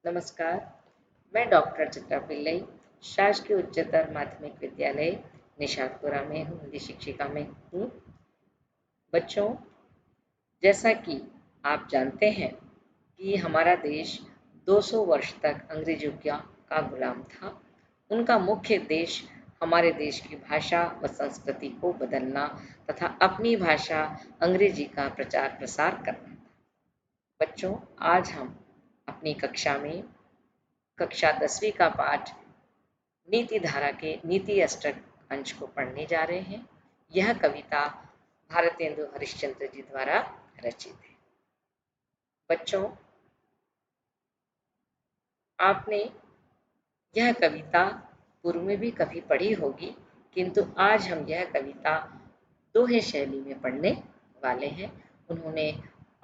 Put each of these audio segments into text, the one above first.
नमस्कार, मैं डॉक्टर चित्रा पिल्लई, शासकीय उच्चतर माध्यमिक विद्यालय निशातपुरा में हिंदी शिक्षिका में हूँ। बच्चों, जैसा कि आप जानते हैं कि हमारा देश 200 वर्ष तक अंग्रेजों का गुलाम था। उनका मुख्य देश हमारे देश की भाषा व संस्कृति को बदलना तथा अपनी भाषा अंग्रेजी का प्रचार प्रसार करना। बच्चों, आज हम अपनी कक्षा में कक्षा 10वीं का पाठ नीति धारा के नीति अष्टक अंश को पढ़ने जा रहे हैं। यह कविता भारतेंदु हरिश्चंद्र जी द्वारा रचित है। बच्चों, आपने यह कविता पूर्व में भी कभी पढ़ी होगी, किंतु आज हम यह कविता दोहे शैली में पढ़ने वाले हैं। उन्होंने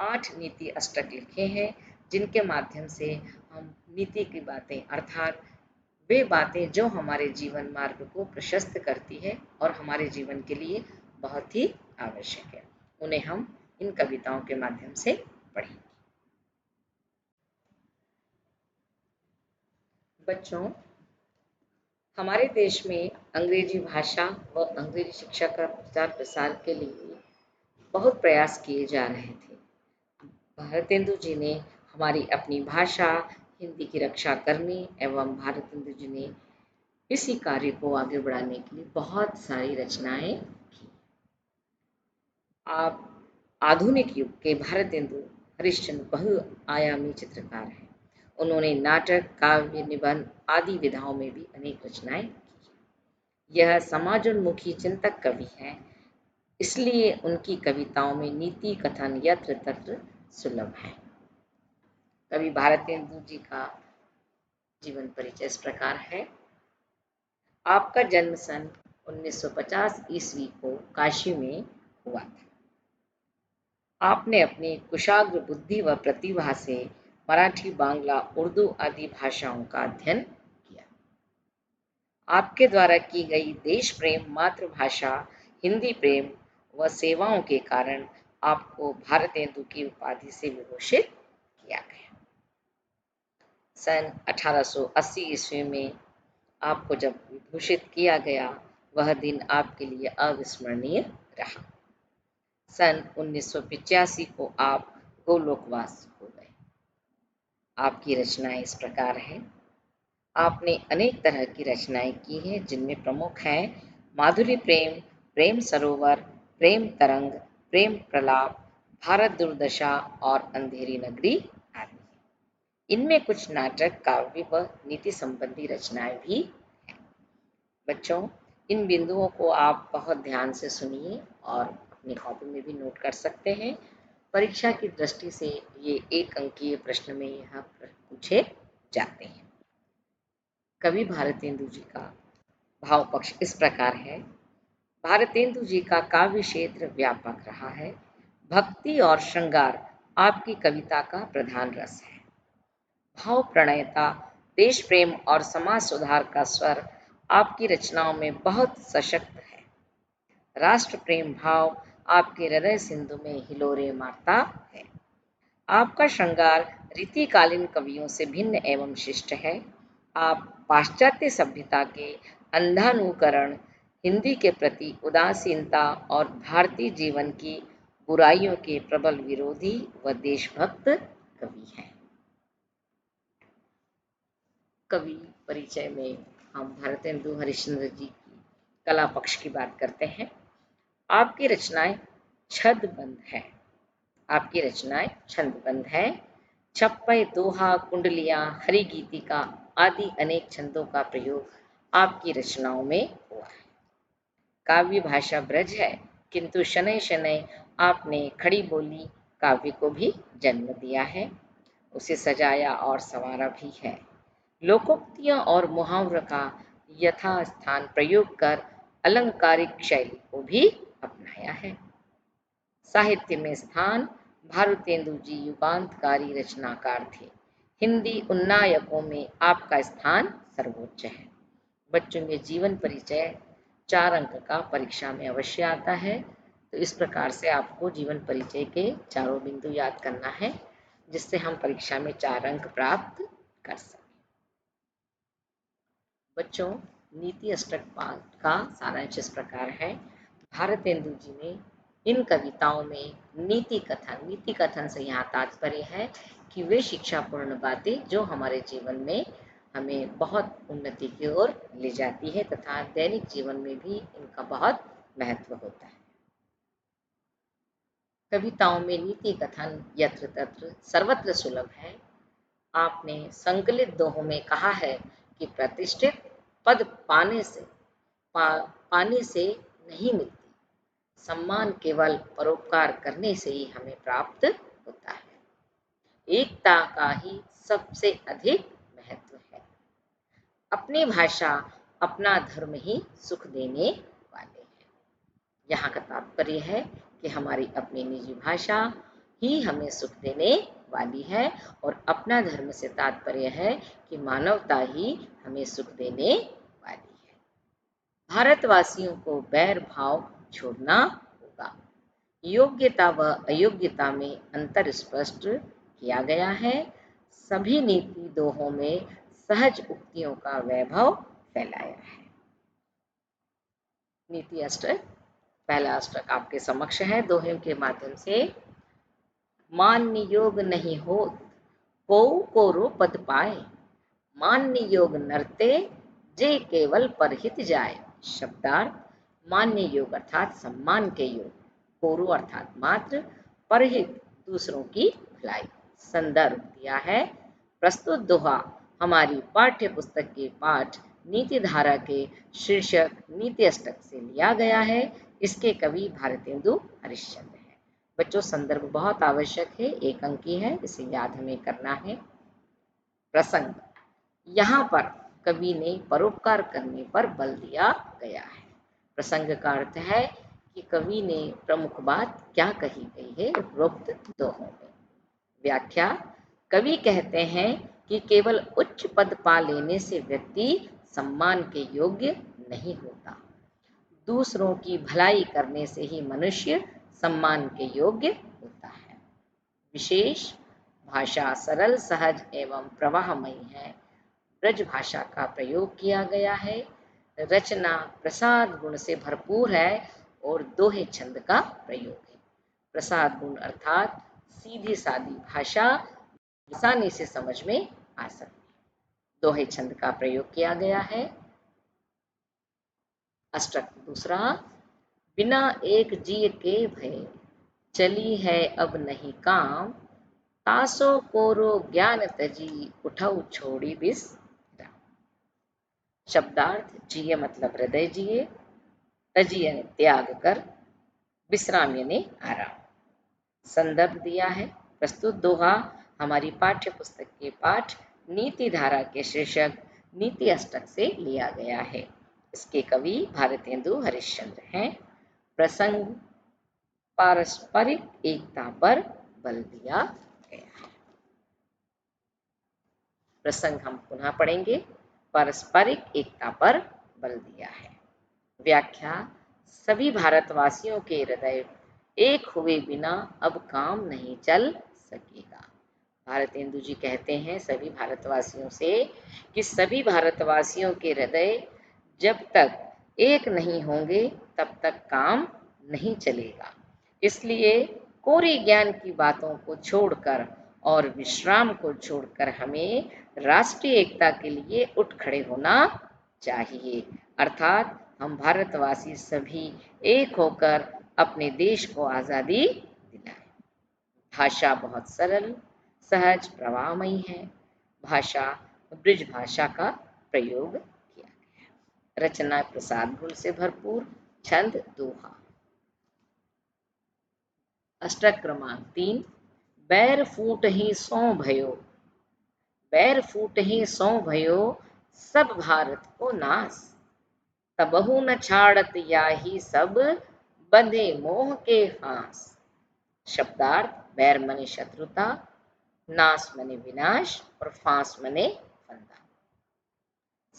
8 नीति अष्टक लिखे हैं, जिनके माध्यम से हम नीति की बातें अर्थात वे बातें जो हमारे जीवन मार्ग को प्रशस्त करती है और हमारे जीवन के लिए बहुत ही आवश्यक है, उन्हें हम इन कविताओं के माध्यम से पढ़ें। बच्चों, हमारे देश में अंग्रेजी भाषा व अंग्रेजी शिक्षा का प्रचार प्रसार के लिए बहुत प्रयास किए जा रहे थे। भारतेंदु जी ने हमारी अपनी भाषा हिंदी की रक्षा करने एवं भारतेंदु जी ने इसी कार्य को आगे बढ़ाने के लिए बहुत सारी रचनाएं की। आप आधुनिक युग के भारतेंदु हरिश्चंद्र बहुआयामी चित्रकार हैं। उन्होंने नाटक, काव्य, निबंध आदि विधाओं में भी अनेक रचनाएं की। यह समाजोन्मुखी चिंतक कवि हैं, इसलिए उनकी कविताओं में नीति कथन यत्र तत्र सुलभ है। कवि भारतेंदु जी का जीवन परिचय इस प्रकार है। आपका जन्म सन 1950 ईस्वी को काशी में हुआ था। आपने अपनी कुशाग्र बुद्धि व प्रतिभा से मराठी, बांग्ला, उर्दू आदि भाषाओं का अध्ययन किया। आपके द्वारा की गई देश प्रेम, मातृभाषा, हिंदी प्रेम व सेवाओं के कारण आपको भारतेंदु की उपाधि से विभूषित किया गया। सन 1880 ईस्वी में आपको जब विभूषित किया गया, वह दिन आपके लिए अविस्मरणीय रहा। सन 1985 को आप गोलोकवास हो गए। आपकी रचनाएं इस प्रकार हैं। आपने अनेक तरह की रचनाएं की हैं, जिनमें प्रमुख हैं माधुरी प्रेम, प्रेम सरोवर, प्रेम तरंग, प्रेम प्रलाप, भारत दुर्दशा और अंधेरी नगरी आदि। इनमें कुछ नाटक, काव्य व नीति संबंधी रचनाएं भी हैं। बच्चों, इन बिंदुओं को आप बहुत ध्यान से सुनिए और अपनी कॉपी में भी नोट कर सकते हैं। परीक्षा की दृष्टि से ये 1 अंकीय प्रश्न में यहाँ पूछे जाते हैं। कवि भारतेंदु जी का भाव पक्ष इस प्रकार है। भारतेंदु जी का काव्य क्षेत्र व्यापक रहा है। भक्ति और श्रृंगार आपकी कविता का प्रधान रस है। भाव प्रणयता, देश प्रेम और समाज सुधार का स्वर आपकी रचनाओं में बहुत सशक्त है। राष्ट्र प्रेम भाव आपके हृदय सिंधु में हिलोरे मारता है। आपका श्रृंगार रीतिकालीन कवियों से भिन्न एवं शिष्ट है। आप पाश्चात्य सभ्यता के अंधानुकरण, हिंदी के प्रति उदासीनता और भारतीय जीवन की बुराइयों के प्रबल विरोधी व देशभक्त कवि हैं। कवि परिचय में हम भारतेंदु हरिश्चंद्र जी की कला पक्ष की बात करते हैं। आपकी रचनाएं छंदबद्ध है। आपकी रचनाएं छंदबद्ध है। छप्पय, दोहा, कुंडलियां, हरिगीतिका आदि अनेक छंदों का प्रयोग आपकी रचनाओं में हुआ है। काव्य भाषा ब्रज है, किंतु शनैः शनैः आपने खड़ी बोली काव्य को भी जन्म दिया है। उसे सजाया और संवारा भी है। लोकोक्तियों और मुहावरों का यथास्थान प्रयोग कर अलंकारिक शैली को भी अपनाया है। साहित्य में स्थान भारतेंदु जी युगांतकारी रचनाकार थे। हिंदी उन्नायकों में आपका स्थान सर्वोच्च है। बच्चों में जीवन परिचय 4 अंक का परीक्षा में अवश्य आता है, तो इस प्रकार से आपको जीवन परिचय के चारों बिंदु याद करना है, जिससे हम परीक्षा में 4 अंक प्राप्त कर सकें। बच्चों, नीति अष्टक पाठ का सारांश इस प्रकार है। भारतेंदु जी ने इन कविताओं में नीति कथन से यहाँ तात्पर्य है कि वे शिक्षापूर्ण बातें जो हमारे जीवन में हमें बहुत उन्नति की ओर ले जाती है तथा दैनिक जीवन में भी इनका बहुत महत्व होता है। कविताओं में नीति कथन यत्र तत्र सर्वत्र सुलभ है। आपने संकलित दोहों में कहा है कि प्रतिष्ठित पद पाने से नहीं मिलती, सम्मान केवल परोपकार करने से ही हमें प्राप्त होता है। एकता का ही सबसे अधिक महत्व है। अपनी भाषा अपना धर्म ही सुख देने वाले हैं। यहाँ का तात्पर्य है कि हमारी अपनी निजी भाषा ही हमें सुख देने वाली है और अपना धर्म से तात्पर्य है कि मानवता ही हमें सुख देने वाली है। भारतवासियों को बैर भाव छोड़ना होगा। योग्यता व अयोग्यता में अंतर स्पष्ट किया गया है। सभी नीति दोहों में सहज उक्तियों का वैभव फैलाया है। नीति अष्टक, पहला अष्टक आपके समक्ष है। दोहे के माध्यम से मान्य योग नहीं हो को रो पद पाए, मान्य योग नरते जे केवल परहित जाए। शब्दार्थ, मान्य योग अर्थात सम्मान के योग, कोरु अर्थात मात्र, परहित दूसरों की भलाई। संदर्भ दिया है। प्रस्तुत दोहा हमारी पाठ्य पुस्तक के पाठ नीति धारा के शीर्षक नीति अष्टक से लिया गया है। इसके कवि भारतेंदु हरिश्चंद्र हैं। बच्चों, संदर्भ बहुत आवश्यक है, 1 अंकी है, इसे याद हमें करना है। प्रसंग, यहाँ पर कवि ने परोपकार करने पर बल दिया गया है। प्रसंग का अर्थ है कि कवि ने प्रमुख बात क्या कही गई है उपरोक्त दोहों में। व्याख्या, कवि कहते हैं कि केवल उच्च पद पा लेने से व्यक्ति सम्मान के योग्य नहीं होता। दूसरों की भलाई करने से ही मनुष्य सम्मान के योग्य होता है। विशेष, भाषा सरल, सहज एवं प्रवाहमयी है। ब्रज भाषा का प्रयोग किया गया है। रचना प्रसाद गुण से भरपूर है और दोहे छंद का प्रयोग है। प्रसाद गुण अर्थात सीधी सादी भाषा आसानी से समझ में आ सकती है। दोहे छंद का प्रयोग किया गया है। अष्टक दूसरा, बिना एक जिय के भय, चली है अब नहीं काम, तासो कोरो ज्ञान तजी, उठऊ छोड़ी बिस। शब्दार्थ, जिय मतलब हृदय जिए, तजी यानी त्याग कर, विश्राम यानी आराम। संदर्भ दिया है। प्रस्तुत दोहा हमारी पाठ्य पुस्तक के पाठ नीति धारा के शीर्षक नीति अष्टक से लिया गया है। इसके कवि भारतेंदु हरिश्चंद्र हैं। प्रसंग, पारस्परिक एकता पर बल दिया गया है। प्रसंग हम पुनः पढ़ेंगे। पारस्परिक एकता पर बल दिया है। व्याख्या, सभी भारतवासियों के हृदय एक हुए बिना अब काम नहीं चल सकेगा। भारतेंदु जी कहते हैं सभी भारतवासियों से कि सभी भारतवासियों के हृदय जब तक एक नहीं होंगे तब तक काम नहीं चलेगा। इसलिए कोरी ज्ञान की बातों को छोड़कर और विश्राम को छोड़कर हमें राष्ट्रीय एकता के लिए उठ खड़े होना चाहिए। अर्थात हम भारतवासी सभी एक होकर अपने देश को आज़ादी दिलाएं। भाषा बहुत सरल, सहज, प्रवाहमयी है। भाषा ब्रिज भाषा का प्रयोग किया गया है। रचना प्रसाद गुण से भरपूर। छंद दोहा। अष्टक क्रमांक 3, बैर फूट ही सौ भयो, बैर फूट ही सौ भयो, सब भारत को नास, तबहु न छाड़त याही सब, बंधे मोह के फांस। शब्दार्थ, बैर मने शत्रुता, नाश मने विनाश और फांस मने फंदा।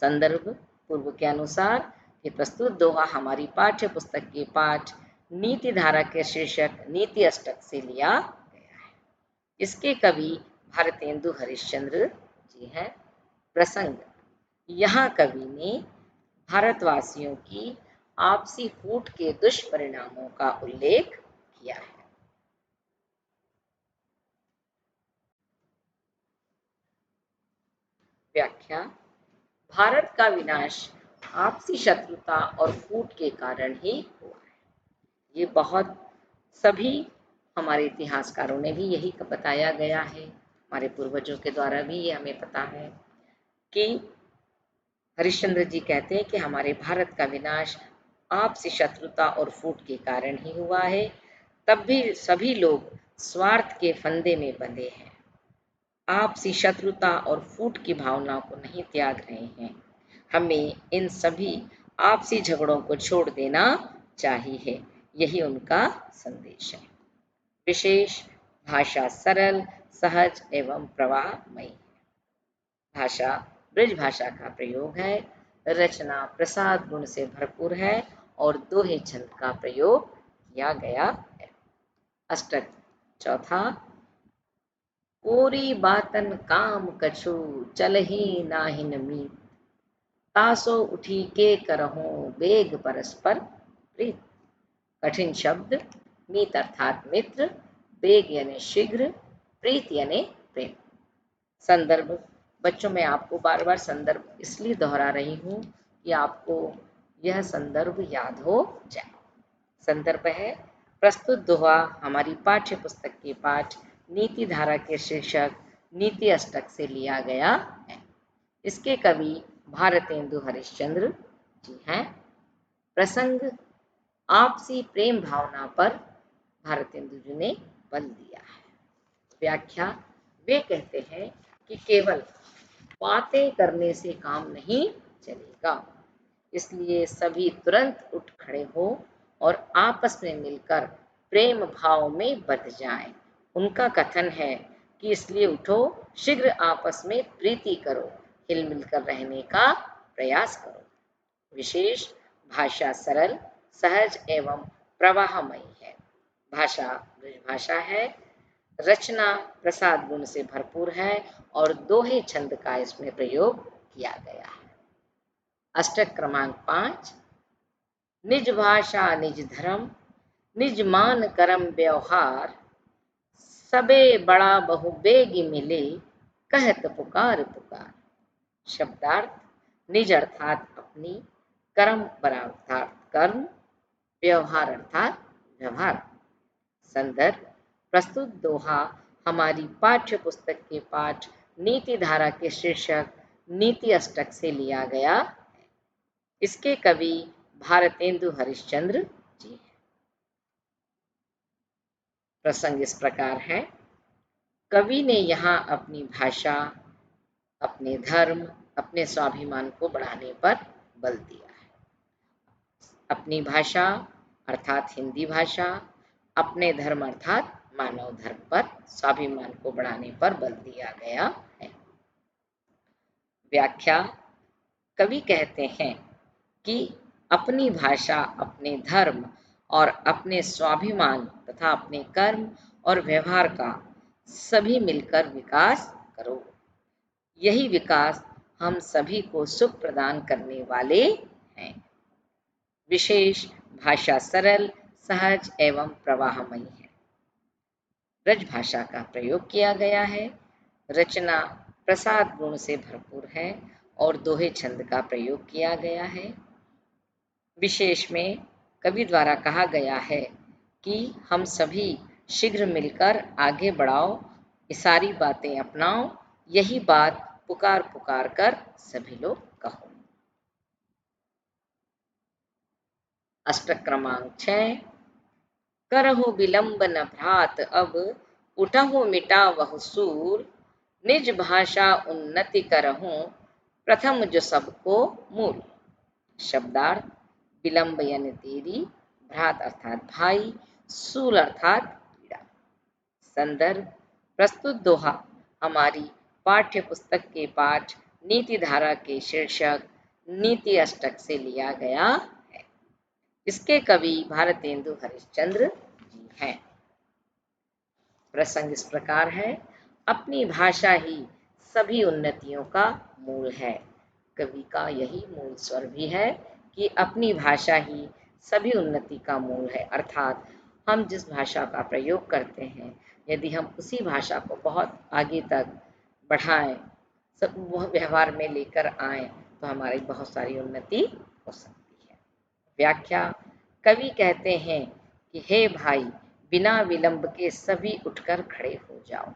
संदर्भ पूर्व के अनुसार ये प्रस्तुत दोहा हमारी पाठ्य पुस्तक के पाठ नीति धारा के शीर्षक नीति अष्टक से लिया गया है। इसके कवि भारतेंदु हरिश्चंद्र जी है प्रसंग। यहाँ कवि ने भारतवासियों की आपसी फूट के दुष्परिणामों का उल्लेख किया है। व्याख्या। भारत का विनाश आपसी शत्रुता और फूट के कारण ही हुआ है। ये बहुत सभी हमारे इतिहासकारों ने भी यही बताया गया है, हमारे पूर्वजों के द्वारा भी ये हमें पता है कि हरिश्चंद्र जी कहते हैं कि हमारे भारत का विनाश आपसी शत्रुता और फूट के कारण ही हुआ है। तब भी सभी लोग स्वार्थ के फंदे में बंधे हैं, आपसी शत्रुता और फूट की भावना को नहीं त्याग रहे हैं। हमें इन सभी आपसी झगड़ों को छोड़ देना चाहिए, यही उनका संदेश है। विशेष भाषा सरल, सहज एवं प्रवाहमयी। भाषा ब्रज भाषा का प्रयोग है। रचना प्रसाद गुण से भरपूर है और दोहे छंद का प्रयोग किया गया है। अष्टक चौथा। कोरी बातन काम कछु चलहि नाहिन मीत, तासो उठी के करहूं बेग परस्पर प्रीत। कठिन शब्द। मीत अर्थात मित्र, बेग यानी शीघ्र, प्रीत यानी प्रेम। संदर्भ। बच्चों में आपको बार बार संदर्भ इसलिए दोहरा रही हूँ कि आपको यह संदर्भ याद हो जाए। संदर्भ है प्रस्तुत दोहा हमारी पाठ्य पुस्तक के पाठ नीति धारा के शीर्षक नीति अष्टक से लिया गया है। इसके कवि भारतेंदु हरिश्चंद्र जी हैं। प्रसंग आपसी प्रेम भावना पर भारतेंदु जी ने बल दिया है। व्याख्या। वे कहते हैं कि केवल बातें करने से काम नहीं चलेगा, इसलिए सभी तुरंत उठ खड़े हो और आपस में मिलकर प्रेम भाव में बंध जाएं। उनका कथन है कि इसलिए उठो, शीघ्र आपस में प्रीति करो, हिल मिलकर रहने का प्रयास करो। विशेष भाषा सरल, सहज एवं प्रवाहमयी है। भाषा ब्रजभाषा है। रचना प्रसाद गुण से भरपूर है और दोहे छंद का इसमें प्रयोग किया गया है। अष्टक क्रमांक 5। निज भाषा निज धर्म, निज मान कर्म व्यवहार, सबे बड़ा बहु बेग मिले, कहत पुकार पुकार। शब्दार्थ। निज अर्थात अपनी, कर्म अर्थात कर्म, व्यवहार अर्थात व्यवहार। संदर्भ। प्रस्तुत दोहा हमारी पाठ्य पुस्तक के पाठ नीति धारा के शीर्षक नीति अष्टक से लिया गया है। इसके कवि भारतेंदु हरिश्चंद्र जी हैं। प्रसंग इस प्रकार है। कवि ने यहाँ अपनी भाषा, अपने धर्म, अपने स्वाभिमान को बढ़ाने पर बल दिया है। अपनी भाषा अर्थात हिंदी भाषा, अपने धर्म अर्थात मानव धर्म पर स्वाभिमान को बढ़ाने पर बल दिया गया है। व्याख्या। कवि कहते हैं कि अपनी भाषा, अपने धर्म और अपने स्वाभिमान तथा अपने कर्म और व्यवहार का सभी मिलकर विकास करो। यही विकास हम सभी को सुख प्रदान करने वाले हैं। विशेष भाषा सरल, सहज एवं प्रवाहमयी है। ब्रज भाषा का प्रयोग किया गया है। रचना प्रसाद गुण से भरपूर है और दोहे छंद का प्रयोग किया गया है। विशेष में कवि द्वारा कहा गया है कि हम सभी शीघ्र मिलकर आगे बढ़ाओ, ये सारी बातें अपनाओ, यही बात पुकार पुकार कर सभी लोग कहो। अष्टक क्रमांक 6। करहु विलंब न भ्रात अब, उठहु मिटावहु सूर, निज भाषा उन्नति करहु, प्रथम जो सबको मूल। शब्दार्थ। विलंब यानी देरी, भ्रात अर्थात भाई, सूल अर्थात पीड़ा। संदर्भ। प्रस्तुत दोहा हमारी पाठ्य पुस्तक के पाठ नीति धारा के शीर्षक नीति अष्टक से लिया गया है। इसके कवि भारतेंदु हरिश्चंद्र जी हैं। प्रसंग इस प्रकार है। अपनी भाषा ही सभी उन्नतियों का मूल है। कवि का यही मूल स्वर भी है कि अपनी भाषा ही सभी उन्नति का मूल है। अर्थात हम जिस भाषा का प्रयोग करते हैं, यदि हम उसी भाषा को बहुत आगे तक बढ़ाएं, सब वह व्यवहार में लेकर आए, तो हमारी बहुत सारी उन्नति हो सकती है। व्याख्या। कवि कहते हैं कि हे भाई, बिना विलंब के सभी उठकर खड़े हो जाओ।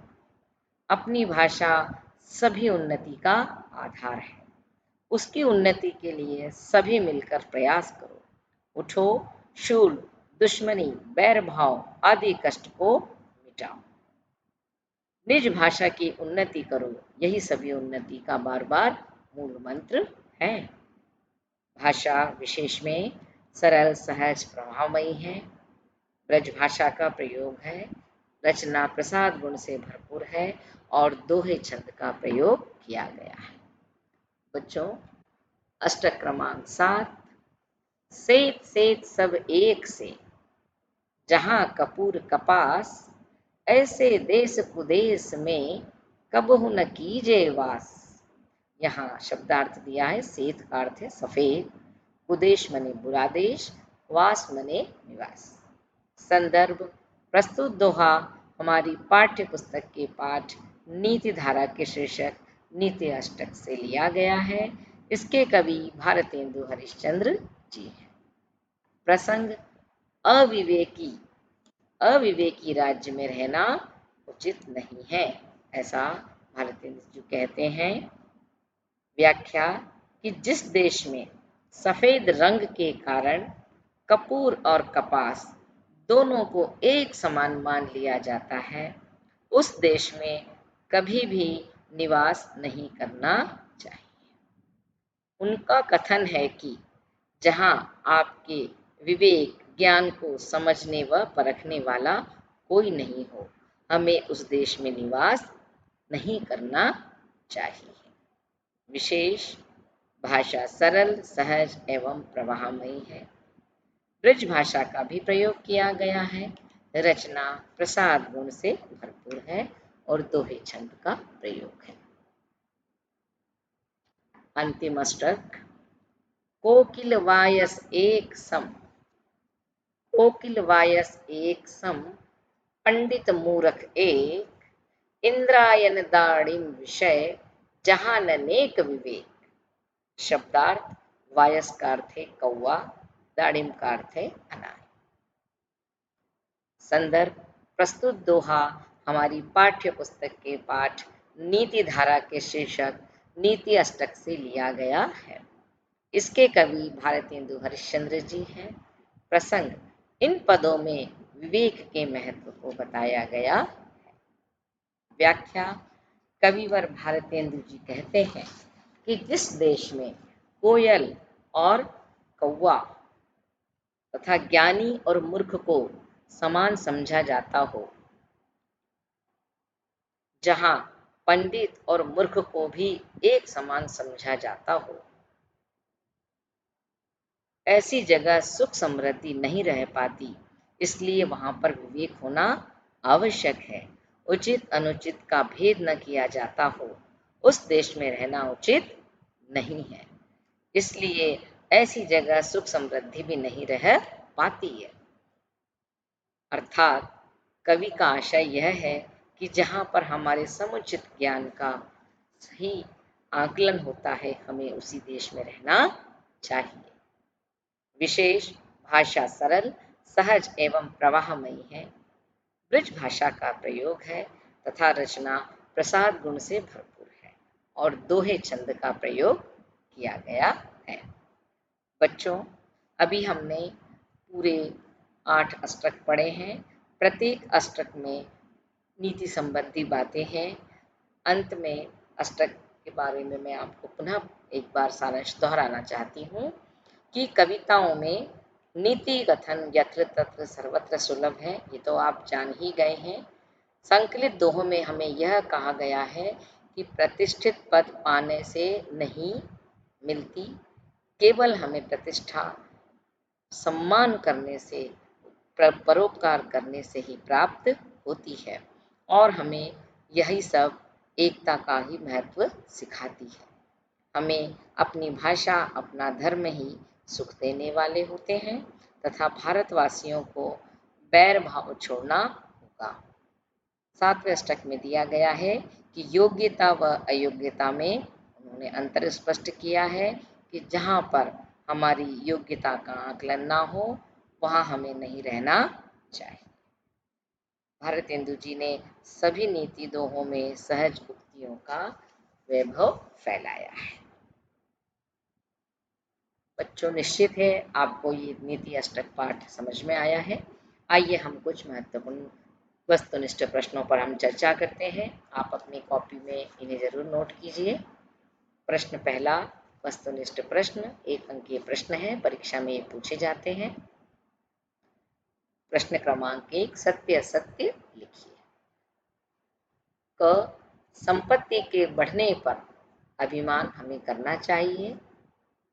अपनी भाषा सभी उन्नति का आधार है। उसकी उन्नति के लिए सभी मिलकर प्रयास करो। उठो, शूल, दुश्मनी, बैर भाव आदि कष्ट को मिटाओ। निज भाषा की उन्नति करो, यही सभी उन्नति का बार बार मूल मंत्र है। भाषा विशेष में सरल, सहज, प्रभावमयी है। ब्रज भाषा का प्रयोग है। रचना प्रसाद गुण से भरपूर है और दोहे छंद का प्रयोग किया गया है। बच्चों, अष्टक क्रमांक 7। सेत सेत सब एक से, जहाँ कपूर कपास, ऐसे देश कुदेश में कबहु न कीजे वास। यहाँ शब्दार्थ दिया है। सेत का अर्थ है सफेद, कुदेश मने बुरा देश, वास मने निवास। संदर्भ। प्रस्तुत दोहा हमारी पाठ्य पुस्तक के पाठ नीति धारा के शीर्षक नीति अष्टक से लिया गया है। इसके कवि भारतेंदु हरिश्चंद्र जी हैं। प्रसंग। अविवेकी अविवेकी राज्य में रहना उचित नहीं है, ऐसा भारतेंदु जी कहते हैं। व्याख्या कि जिस देश में सफेद रंग के कारण कपूर और कपास दोनों को एक समान मान लिया जाता है, उस देश में कभी भी निवास नहीं करना चाहिए। उनका कथन है कि जहाँ आपके विवेक ज्ञान को समझने व परखने वाला कोई नहीं हो, हमें उस देश में निवास नहीं करना चाहिए। विशेष। भाषा सरल, सहज एवं प्रवाहमयी है। ब्रज भाषा का भी प्रयोग किया गया है। रचना प्रसाद गुण से भरपूर है और दोहे छंद का प्रयोग है। अंतिम अष्टक। कोकिल वायस एक सम, कोकिल वायस एक सम, पंडित मूरख एक, इंद्रायन दाड़िम विषय, जहाँ अनेक विवेक। शब्दार्थ। वायस का अर्थ है कौवा, दाड़िम का अर्थ है अनार। संदर्भ। प्रस्तुत दोहा हमारी पाठ्य पुस्तक के पाठ नीति धारा के शीर्षक नीति अष्टक से लिया गया है। इसके कवि भारतेंदु हरिश्चंद्र जी हैं। प्रसंग। इन पदों में विवेक के महत्व को बताया गया है। व्याख्या। कविवर भारतेंदु जी कहते हैं कि जिस देश में कोयल और कौवा तथा ज्ञानी और मूर्ख को समान समझा जाता हो, जहाँ पंडित और मूर्ख को भी एक समान समझा जाता हो, ऐसी जगह सुख समृद्धि नहीं रह पाती। इसलिए वहां पर विवेक होना आवश्यक है। उचित अनुचित का भेद न किया जाता हो, उस देश में रहना उचित नहीं है। इसलिए ऐसी जगह सुख समृद्धि भी नहीं रह पाती है। अर्थात कवि का आशय यह है कि जहाँ पर हमारे समुचित ज्ञान का सही आकलन होता है, हमें उसी देश में रहना चाहिए। विशेष। भाषा सरल, सहज एवं प्रवाहमयी है। ब्रज भाषा का प्रयोग है तथा रचना प्रसाद गुण से भरपूर है और दोहे छंद का प्रयोग किया गया है। बच्चों, अभी हमने पूरे 8 अष्टक पढ़े हैं। प्रत्येक अष्टक में नीति संबंधी बातें हैं। अंत में अष्टक के बारे में मैं आपको पुनः एक बार सारांश दोहराना चाहती हूँ कि कविताओं में नीति कथन यत्र तत्र सर्वत्र सुलभ है, ये तो आप जान ही गए हैं। संकलित दोहों में हमें यह कहा गया है कि प्रतिष्ठित पद पाने से नहीं मिलती, केवल हमें प्रतिष्ठा सम्मान करने से, परोपकार करने से ही प्राप्त होती है और हमें यही सब एकता का ही महत्व सिखाती है। हमें अपनी भाषा, अपना धर्म ही सुख देने वाले होते हैं तथा भारतवासियों को बैर भाव छोड़ना होगा। 7वें अष्टक में दिया गया है कि योग्यता व अयोग्यता में उन्होंने अंतर स्पष्ट किया है कि जहाँ पर हमारी योग्यता का आकलन ना हो वहाँ हमें नहीं रहना चाहिए। भारतेंदु जी ने सभी नीति दोहों में सहज उक्तियों का वैभव फैलाया है। बच्चों, निश्चित है आपको ये नीति अष्टक पाठ समझ में आया है। आइए हम कुछ महत्वपूर्ण वस्तुनिष्ठ प्रश्नों पर हम चर्चा करते हैं। आप अपनी कॉपी में इन्हें जरूर नोट कीजिए। प्रश्न पहला, वस्तुनिष्ठ प्रश्न, 1 अंकीय प्रश्न है, परीक्षा में ये पूछे जाते हैं। प्रश्न क्रमांक 1, सत्य असत्य लिखिए। क, संपत्ति के बढ़ने पर अभिमान हमें करना चाहिए।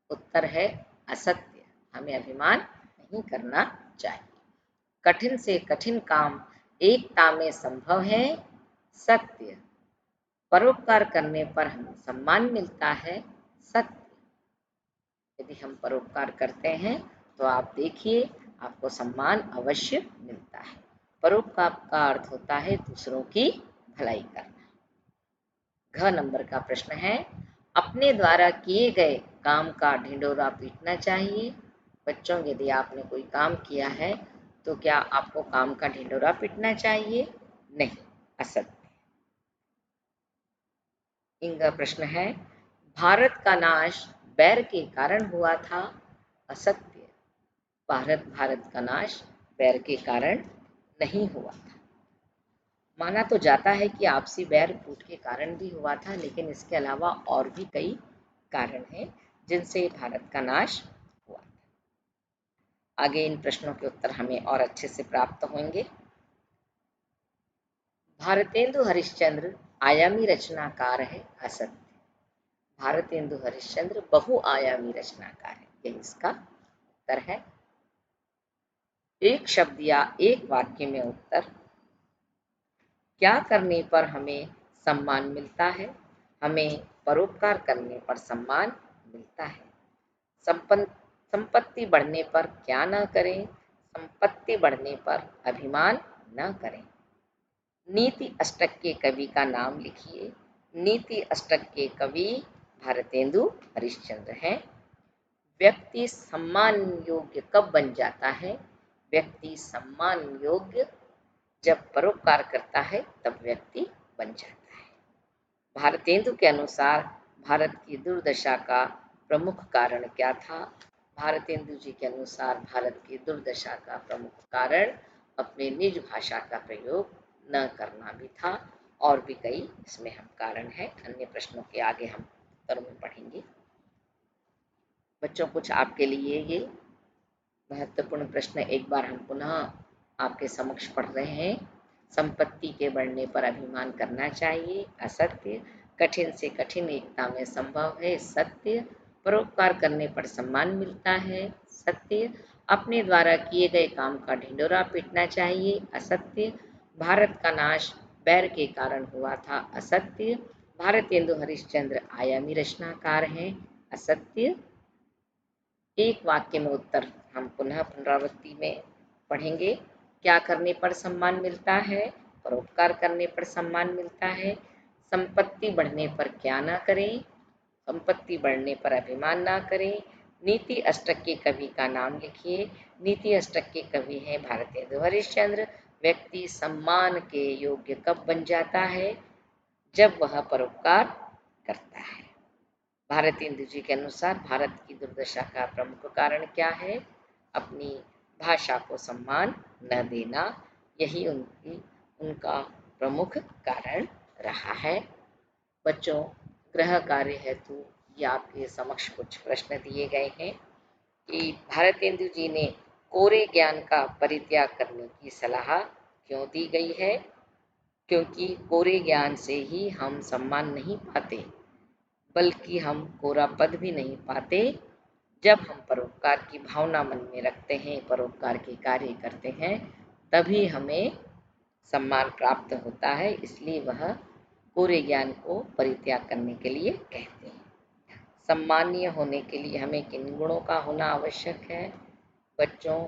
उत्तर है असत्य, हमें अभिमान नहीं करना चाहिए। कठिन से कठिन काम एकता में संभव है। सत्य, परोपकार करने पर हमें सम्मान मिलता है। सत्य, यदि हम परोपकार करते हैं तो आप देखिए आपको सम्मान अवश्य मिलता है। परोपकार का अर्थ होता है दूसरों की भलाई करना। घ नंबर का प्रश्न है, अपने द्वारा किए गए काम का ढिंढोरा पीटना चाहिए। बच्चों, यदि आपने कोई काम किया है तो क्या आपको काम का ढिंढोरा पीटना चाहिए? नहीं, असत्य। इनका प्रश्न है, भारत का नाश बैर के कारण हुआ था। असत्य, भारत का नाश बैर के कारण नहीं हुआ था। माना तो जाता है कि आपसी बैर फूट के कारण भी हुआ था, लेकिन इसके अलावा और भी कई कारण हैं जिनसे भारत का नाश हुआ था। आगे इन प्रश्नों के उत्तर हमें और अच्छे से प्राप्त होंगे। भारतेंदु हरिश्चंद्र आयामी रचनाकार है। असत्य, भारतेंदु हरिश्चंद्र बहुआयामी रचनाकार है, यही इसका उत्तर है। एक शब्द या एक वाक्य में उत्तर। क्या करने पर हमें सम्मान मिलता है? हमें परोपकार करने पर सम्मान मिलता है। संपत्ति बढ़ने पर क्या न करें? संपत्ति बढ़ने पर अभिमान न करें। नीति अष्टक के कवि का नाम लिखिए। नीति अष्टक के कवि भारतेंदु हरिश्चंद्र हैं। व्यक्ति सम्मान योग्य कब बन जाता है? व्यक्ति सम्मान योग्य जब परोपकार करता है तब व्यक्ति बन जाता है। भारतेंदु के अनुसार भारत की दुर्दशा का प्रमुख कारण क्या था? भारतेंदु जी के अनुसार भारत की दुर्दशा का प्रमुख कारण अपने निज भाषा का प्रयोग न करना भी था, और भी कई इसमें हम कारण हैं। अन्य प्रश्नों के आगे हम उत्तरों में पढ़ेंगे। बच्चों, कुछ आपके लिए ये महत्वपूर्ण प्रश्न एक बार हम पुनः आपके समक्ष पढ़ रहे हैं। संपत्ति के बढ़ने पर अभिमान करना चाहिए। असत्य, कठिन से कठिन एकता में संभव है। सत्य, परोपकार करने पर सम्मान मिलता है। सत्य, अपने द्वारा किए गए काम का ढिंढोरा पीटना चाहिए। असत्य, भारत का नाश बैर के कारण हुआ था। असत्य, भारतेंदु हरिश्चंद्र आयामी रचनाकार हैं। असत्य। एक वाक्य में उत्तर हम पुनः पुनरावृत्ति में पढ़ेंगे। क्या करने पर सम्मान मिलता है? परोपकार करने पर सम्मान मिलता है। संपत्ति बढ़ने पर क्या ना करें? संपत्ति बढ़ने पर अभिमान ना करें। नीति अष्टक के कवि का नाम लिखिए। नीति अष्टक के कवि हैं भारतेंदु हरिश्चंद्र। व्यक्ति सम्मान के योग्य कब बन जाता है? जब वह परोपकार करता है। भारतेंदु जी के अनुसार भारत की दुर्दशा का प्रमुख कारण क्या है? अपनी भाषा को सम्मान न देना, यही उनका प्रमुख कारण रहा है। बच्चों, गृह कार्य हेतु ये आपके समक्ष कुछ प्रश्न दिए गए हैं कि भारतेंदु जी ने कोरे ज्ञान का परित्याग करने की सलाह क्यों दी गई है? क्योंकि कोरे ज्ञान से ही हम सम्मान नहीं पाते, बल्कि हम कोरा पद भी नहीं पाते। जब हम परोपकार की भावना मन में रखते हैं, परोपकार के कार्य करते हैं, तभी हमें सम्मान प्राप्त होता है। इसलिए वह कोरे ज्ञान को परित्याग करने के लिए कहते हैं। सम्मानीय होने के लिए हमें किन गुणों का होना आवश्यक है? बच्चों,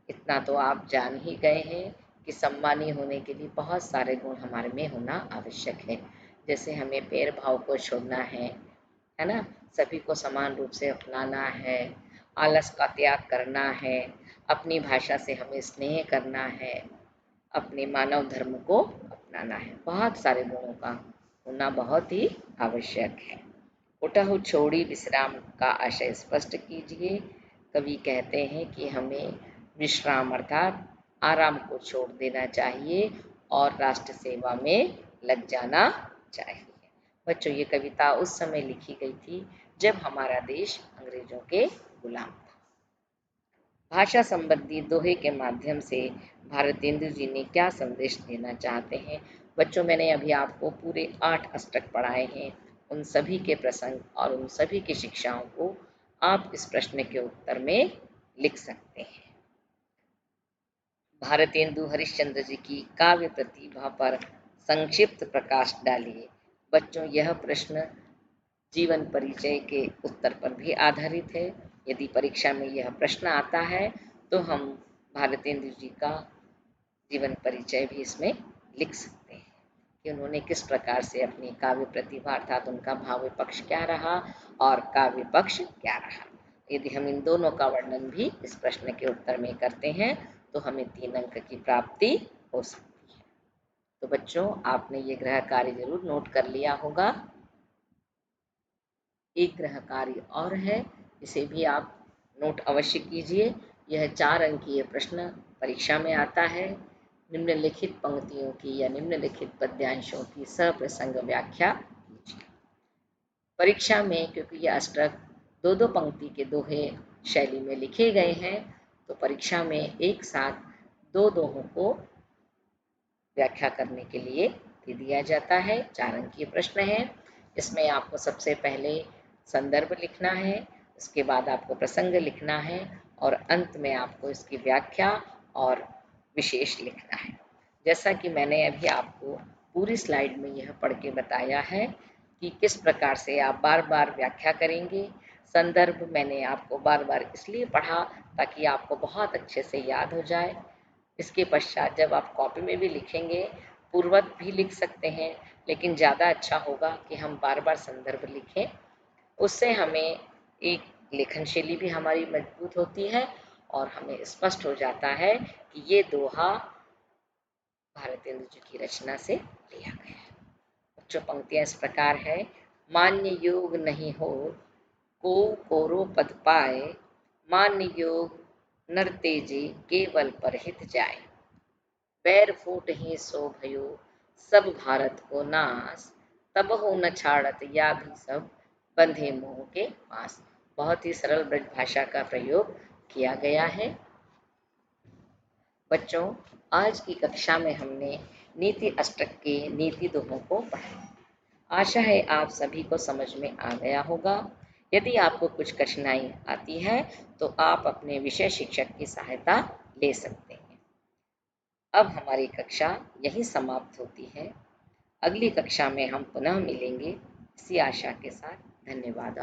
इतना तो आप जान ही गए हैं कि सम्मानीय होने के लिए बहुत सारे गुण हमारे में होना आवश्यक है। जैसे हमें पैर भाव को छोड़ना है ना? सभी को समान रूप से अपनाना है, आलस का त्याग करना है, अपनी भाषा से हमें स्नेह करना है, अपने मानव धर्म को अपनाना है। बहुत सारे गुणों का होना बहुत ही आवश्यक है। उठहु छोड़ी विश्राम का आशय स्पष्ट कीजिए। कवि कहते हैं कि हमें विश्राम अर्थात आराम को छोड़ देना चाहिए और राष्ट्र सेवा में लग जाना चाहिए। बच्चों, ये कविता उस समय लिखी गई थी जब हमारा देश अंग्रेजों के गुलाम था। भाषा संबंधी दोहे के माध्यम से भारतेंदु जी ने क्या संदेश देना चाहते हैं? बच्चों, मैंने अभी आपको पूरे 8 अष्टक पढ़ाए हैं। उन सभी के प्रसंग और उन सभी की शिक्षाओं को आप इस प्रश्न के उत्तर में लिख सकते हैं। भारतेंदु हरिश्चंद्र जी की काव्य प्रतिभा पर संक्षिप्त प्रकाश डालिए। बच्चों, यह प्रश्न जीवन परिचय के उत्तर पर भी आधारित है। यदि परीक्षा में यह प्रश्न आता है तो हम भारतेंदु जी का जीवन परिचय भी इसमें लिख सकते हैं कि उन्होंने किस प्रकार से अपनी काव्य प्रतिभा अर्थात उनका भाव्य पक्ष क्या रहा और काव्य पक्ष क्या रहा। यदि हम इन दोनों का वर्णन भी इस प्रश्न के उत्तर में करते हैं तो हमें 3 अंक की प्राप्ति हो सकती है। तो बच्चों, आपने ये गृह कार्य जरूर नोट कर लिया होगा। एक गृह कार्य और है, इसे भी आप नोट अवश्य कीजिए। यह 4 अंकीय प्रश्न परीक्षा में आता है। निम्नलिखित पंक्तियों की या निम्नलिखित पद्यांशों की सप्रसंग व्याख्या कीजिए। परीक्षा में क्योंकि ये अष्टक 2-2 पंक्ति के दोहे शैली में लिखे गए हैं, तो परीक्षा में एक साथ 2 दोहों को व्याख्या करने के लिए दे दिया जाता है। 4 अंकीय प्रश्न है। इसमें आपको सबसे पहले संदर्भ लिखना है, उसके बाद आपको प्रसंग लिखना है और अंत में आपको इसकी व्याख्या और विशेष लिखना है। जैसा कि मैंने अभी आपको पूरी स्लाइड में यह पढ़ के बताया है कि किस प्रकार से आप बार-बार व्याख्या करेंगे। संदर्भ मैंने आपको बार-बार इसलिए पढ़ा ताकि आपको बहुत अच्छे से याद हो जाए। इसके पश्चात जब आप कॉपी में भी लिखेंगे, पूर्वक भी लिख सकते हैं, लेकिन ज़्यादा अच्छा होगा कि हम बार-बार संदर्भ लिखें। उससे हमें एक लेखन शैली भी हमारी मजबूत होती है और हमें स्पष्ट हो जाता है कि ये दोहा भारतेंदु जी की रचना से लिया गया है। बच्चों, पंक्तियां इस प्रकार है। मान्य योग नहीं हो को कोरो पद पाए, मान्य योग नर तेजे केवल परहित जाए। पैर फूट ही सो भयो सब भारत को नाश, तब हो न छाड़त या भी सब बंधे मोह के पास। बहुत ही सरल ब्रज भाषा का प्रयोग किया गया है। बच्चों, आज की कक्षा में हमने नीति अष्टक के नीति दोहों को पढ़ा। आशा है आप सभी को समझ में आ गया होगा। यदि आपको कुछ कठिनाई आती है तो आप अपने विषय शिक्षक की सहायता ले सकते हैं। अब हमारी कक्षा यहीं समाप्त होती है। अगली कक्षा में हम पुनः मिलेंगे इसी आशा के साथ। धन्यवाद।